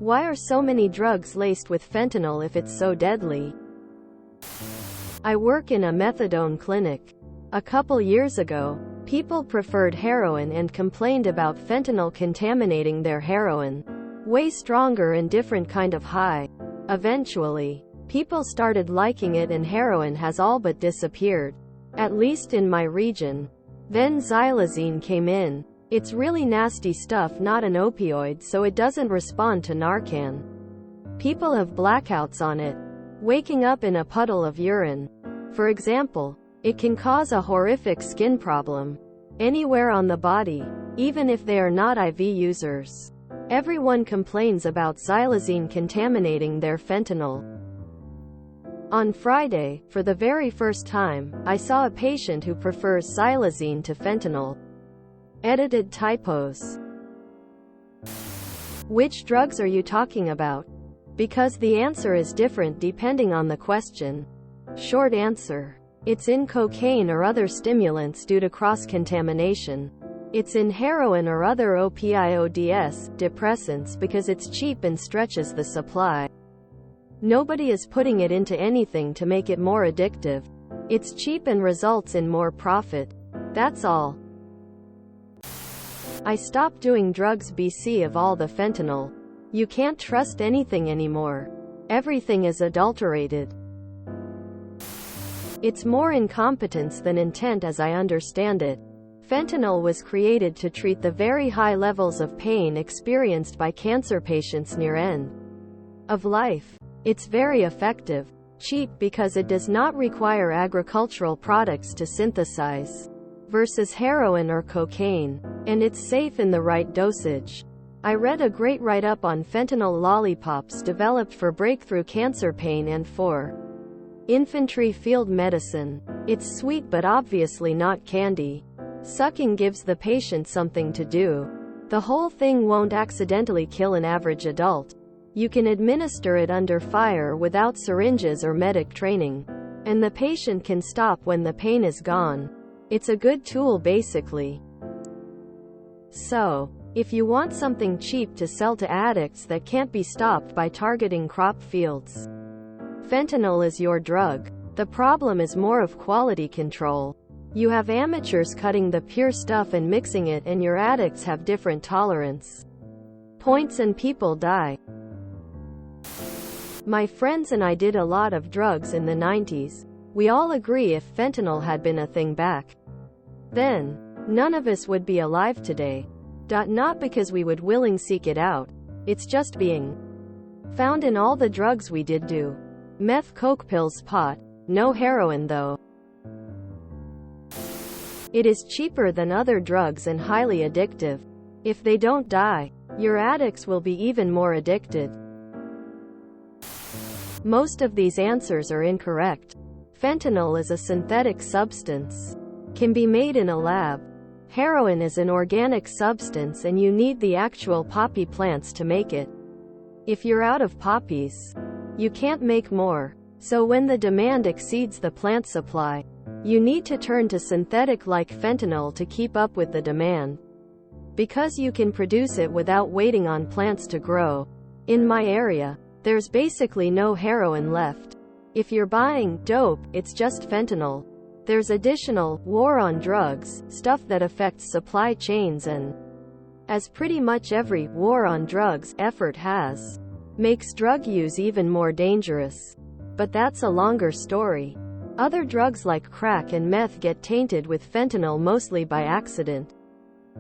Why are so many drugs laced with fentanyl if it's so deadly? I work in a methadone clinic. A couple years ago, people preferred heroin and complained about fentanyl contaminating their heroin. Way stronger and different kind of high. Eventually, people started liking it and heroin has all but disappeared. At least in my region. Then xylazine came in. It's really nasty stuff, not an opioid, so it doesn't respond to Narcan. People have blackouts on it. Waking up in a puddle of urine. For example, it can cause a horrific skin problem. Anywhere on the body, even if they are not IV users. Everyone complains about xylazine contaminating their fentanyl. On Friday, for the very first time, I saw a patient who prefers xylazine to fentanyl. Edited typos. Which drugs are you talking about? Because the answer is different depending on the question. Short answer. It's in cocaine or other stimulants due to cross-contamination. It's in heroin or other opioids, depressants, because it's cheap and stretches the supply. Nobody is putting it into anything to make it more addictive. It's cheap and results in more profit. That's all. I stopped doing drugs because of all the fentanyl. You can't trust anything anymore. Everything is adulterated. It's more incompetence than intent as I understand it. Fentanyl was created to treat the very high levels of pain experienced by cancer patients near end of life. It's very effective. Cheap because it does not require agricultural products to synthesize. Versus heroin or cocaine. And it's safe in the right dosage. I read a great write-up on fentanyl lollipops developed for breakthrough cancer pain and for infantry field medicine. It's sweet but obviously not candy. Sucking gives the patient something to do. The whole thing won't accidentally kill an average adult. You can administer it under fire without syringes or medic training. And the patient can stop when the pain is gone. It's a good tool basically. So, if you want something cheap to sell to addicts that can't be stopped by targeting crop fields, fentanyl is your drug. The problem is more of quality control. You have amateurs cutting the pure stuff and mixing it, and your addicts have different tolerance points and people die. My friends and I did a lot of drugs in the 90s. We all agree if fentanyl had been a thing back then, none of us would be alive today. Not because we would willing seek it out. It's just being found in all the drugs we did do. Meth, coke, pills, pot. No heroin though. It is cheaper than other drugs and highly addictive. If they don't die, your addicts will be even more addicted. Most of these answers are incorrect. Fentanyl is a synthetic substance. Can be made in a lab. Heroin is an organic substance and you need the actual poppy plants to make it. If you're out of poppies, you can't make more. So when the demand exceeds the plant supply, you need to turn to synthetic like fentanyl to keep up with the demand. Because you can produce it without waiting on plants to grow. In my area, there's basically no heroin left. If you're buying dope, it's just fentanyl. There's additional war on drugs, stuff that affects supply chains, and as pretty much every war on drugs effort has, makes drug use even more dangerous. But that's a longer story. Other drugs like crack and meth get tainted with fentanyl mostly by accident.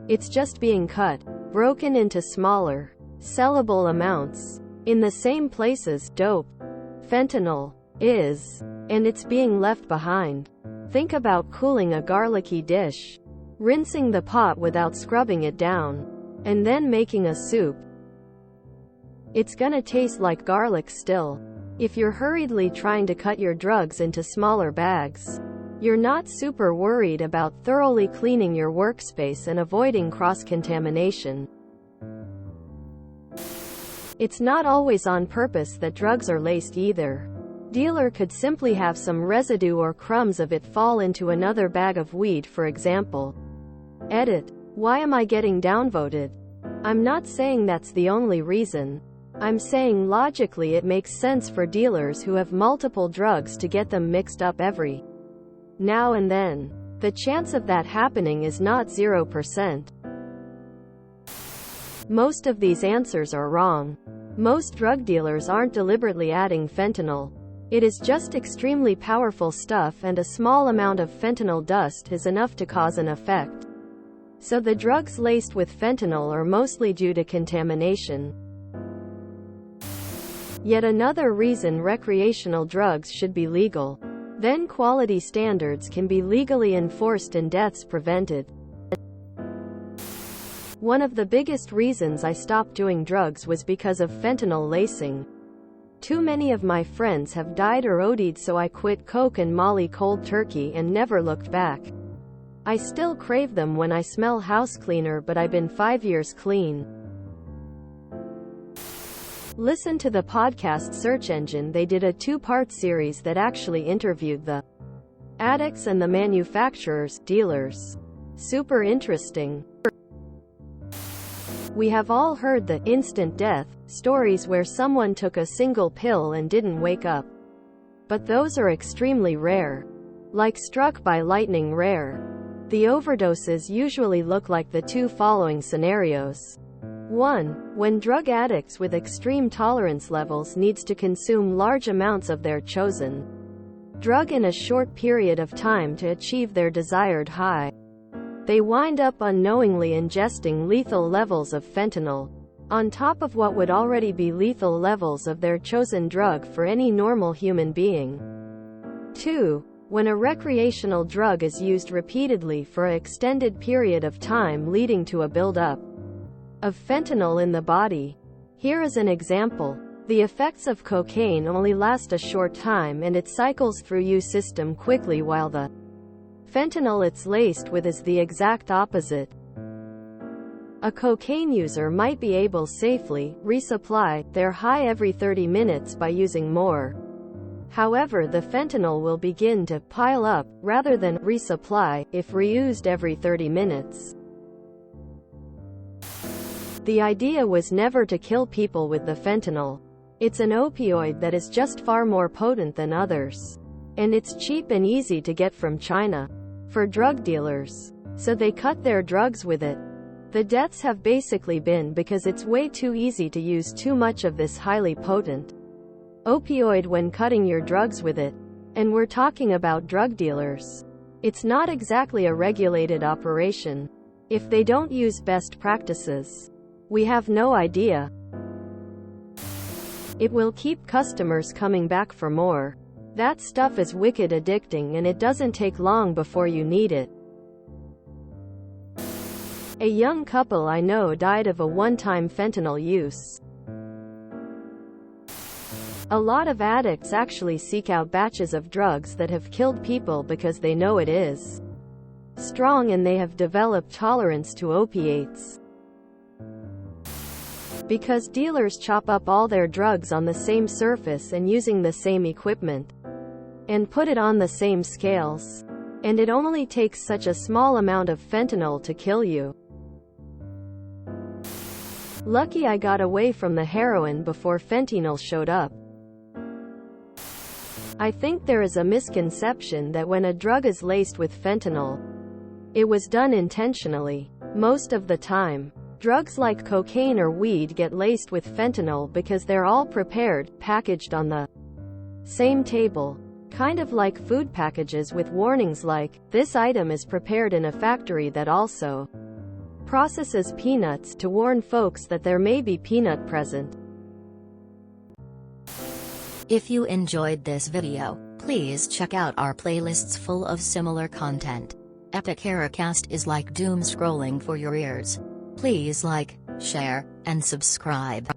It's just being cut, broken into smaller, sellable amounts, in the same places dope, fentanyl, is, and it's being left behind. Think about cooling a garlicky dish, rinsing the pot without scrubbing it down, and then making a soup. It's gonna taste like garlic still. If you're hurriedly trying to cut your drugs into smaller bags, you're not super worried about thoroughly cleaning your workspace and avoiding cross-contamination. It's not always on purpose that drugs are laced either. Dealer could simply have some residue or crumbs of it fall into another bag of weed, for example. Edit. Why am I getting downvoted? I'm not saying that's the only reason. I'm saying logically it makes sense for dealers who have multiple drugs to get them mixed up every now and then. The chance of that happening is not 0%. Most of these answers are wrong. Most drug dealers aren't deliberately adding fentanyl. It is just extremely powerful stuff, and a small amount of fentanyl dust is enough to cause an effect. So the drugs laced with fentanyl are mostly due to contamination. Yet another reason recreational drugs should be legal. Then quality standards can be legally enforced and deaths prevented. One of the biggest reasons I stopped doing drugs was because of fentanyl lacing. Too many of my friends have died or OD'd, so I quit coke and molly cold turkey and never looked back. I still crave them when I smell house cleaner, but I've been 5 years clean. Listen to the podcast search engine. They did a 2-part series that actually interviewed the addicts and the manufacturers, dealers. Super interesting. We have all heard the instant death stories where someone took a single pill and didn't wake up. But those are extremely rare. Like struck by lightning rare. The overdoses usually look like the two following scenarios. 1. When drug addicts with extreme tolerance levels needs to consume large amounts of their chosen drug in a short period of time to achieve their desired high. They wind up unknowingly ingesting lethal levels of fentanyl, on top of what would already be lethal levels of their chosen drug for any normal human being. 2. When a recreational drug is used repeatedly for an extended period of time, leading to a buildup of fentanyl in the body. Here is an example. The effects of cocaine only last a short time and it cycles through your system quickly, while the fentanyl it's laced with is the exact opposite. A cocaine user might be able safely resupply their high every 30 minutes by using more. However, the fentanyl will begin to pile up, rather than resupply, if reused every 30 minutes. The idea was never to kill people with the fentanyl. It's an opioid that is just far more potent than others. And it's cheap and easy to get from China for drug dealers. So they cut their drugs with it. The deaths have basically been because it's way too easy to use too much of this highly potent opioid when cutting your drugs with it. And we're talking about drug dealers. It's not exactly a regulated operation. If they don't use best practices, we have no idea. It will keep customers coming back for more. That stuff is wicked addicting, and it doesn't take long before you need it. A young couple I know died of a one-time fentanyl use. A lot of addicts actually seek out batches of drugs that have killed people because they know it is strong and they have developed tolerance to opiates. Because dealers chop up all their drugs on the same surface and using the same equipment, and put it on the same scales. And it only takes such a small amount of fentanyl to kill you. Lucky I got away from the heroin before fentanyl showed up. I think there is a misconception that when a drug is laced with fentanyl, it was done intentionally. Most of the time, drugs like cocaine or weed get laced with fentanyl because they're all prepared, packaged on the same table. Kind of like food packages with warnings like, this item is prepared in a factory that also processes peanuts, to warn folks that there may be peanut present. If you enjoyed this video, please check out our playlists full of similar content. Epic Ericast is like doom scrolling for your ears. Please like, share, and subscribe.